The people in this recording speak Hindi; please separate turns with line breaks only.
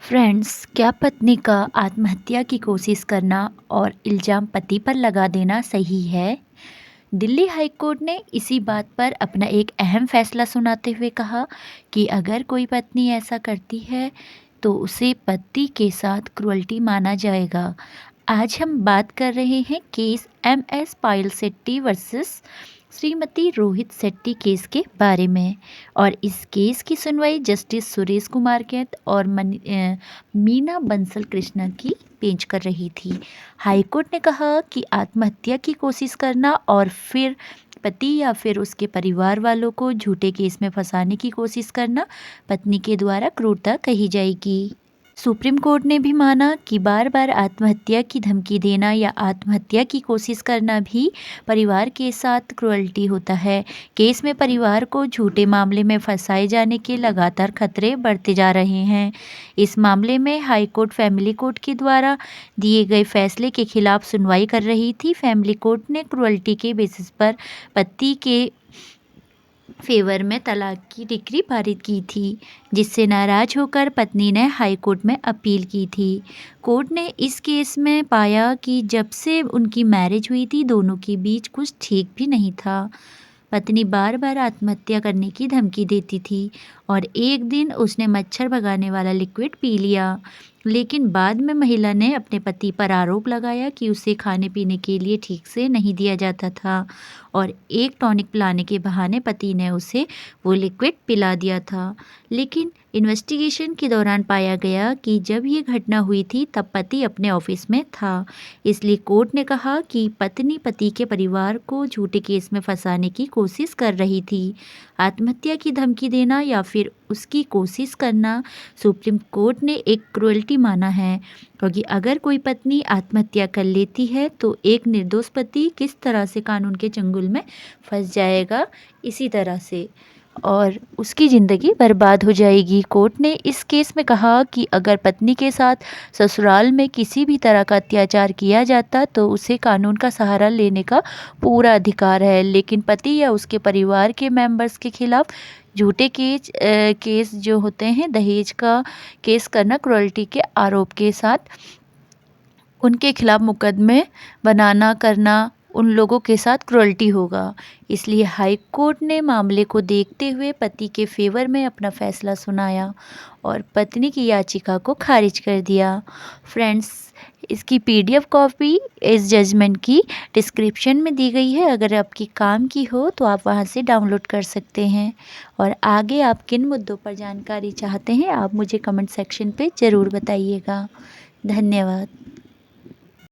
फ्रेंड्स, क्या पत्नी का आत्महत्या की कोशिश करना और इल्ज़ाम पति पर लगा देना सही है? दिल्ली हाई कोर्ट ने इसी बात पर अपना एक अहम फैसला सुनाते हुए कहा कि अगर कोई पत्नी ऐसा करती है तो उसे पति के साथ क्रूअल्टी माना जाएगा। आज हम बात कर रहे हैं केस MS पायल शेट्टी वर्सेस श्रीमती रोहित शेट्टी केस के बारे में। और इस केस की सुनवाई जस्टिस सुरेश कुमार कैत और मीना बंसल कृष्णा की बेंच कर रही थी। हाईकोर्ट ने कहा कि आत्महत्या की कोशिश करना और फिर पति या फिर उसके परिवार वालों को झूठे केस में फंसाने की कोशिश करना पत्नी के द्वारा क्रूरता कही जाएगी। सुप्रीम कोर्ट ने भी माना कि बार बार आत्महत्या की धमकी देना या आत्महत्या की कोशिश करना भी परिवार के साथ क्रूअल्टी होता है। केस में परिवार को झूठे मामले में फंसाए जाने के लगातार खतरे बढ़ते जा रहे हैं। इस मामले में हाई कोर्ट फैमिली कोर्ट के द्वारा दिए गए फैसले के खिलाफ सुनवाई कर रही थी। फैमिली कोर्ट ने क्रूअल्टी के बेसिस पर पति के फेवर में तलाक की डिक्री पारित की थी, जिससे नाराज होकर पत्नी ने हाई कोर्ट में अपील की थी। कोर्ट ने इस केस में पाया कि जब से उनकी मैरिज हुई थी दोनों के बीच कुछ ठीक भी नहीं था। पत्नी बार बार आत्महत्या करने की धमकी देती थी और एक दिन उसने मच्छर भगाने वाला लिक्विड पी लिया, लेकिन बाद में महिला ने अपने पति पर आरोप लगाया कि उसे खाने पीने के लिए ठीक से नहीं दिया जाता था और एक टॉनिक पिलाने के बहाने पति ने उसे वो लिक्विड पिला दिया था। लेकिन इन्वेस्टिगेशन के दौरान पाया गया कि जब ये घटना हुई थी तब पति अपने ऑफिस में था। इसलिए कोर्ट ने कहा कि पत्नी पति के परिवार को झूठे केस में फंसाने की कोशिश कर रही थी। आत्महत्या की धमकी देना या फिर उसकी कोशिश करना सुप्रीम कोर्ट ने एक क्रूएल्टी माना है, क्योंकि अगर कोई पत्नी आत्महत्या कर लेती है तो एक निर्दोष पति किस तरह से कानून के चंगुल में फंस जाएगा, इसी तरह से, और उसकी ज़िंदगी बर्बाद हो जाएगी। कोर्ट ने इस केस में कहा कि अगर पत्नी के साथ ससुराल में किसी भी तरह का अत्याचार किया जाता तो उसे कानून का सहारा लेने का पूरा अधिकार है, लेकिन पति या उसके परिवार के मेंबर्स के खिलाफ झूठे केस जो होते हैं, दहेज का केस करना, क्रूअल्टी के आरोप के साथ उनके खिलाफ मुकदमे बनाना करना उन लोगों के साथ क्रूअल्टी होगा। इसलिए हाई कोर्ट ने मामले को देखते हुए पति के फेवर में अपना फैसला सुनाया और पत्नी की याचिका को खारिज कर दिया। फ्रेंड्स, इसकी PDF कॉपी इस जजमेंट की डिस्क्रिप्शन में दी गई है। अगर आपकी काम की हो तो आप वहां से डाउनलोड कर सकते हैं। और आगे आप किन मुद्दों पर जानकारी चाहते हैं आप मुझे कमेंट सेक्शन पे ज़रूर बताइएगा। धन्यवाद।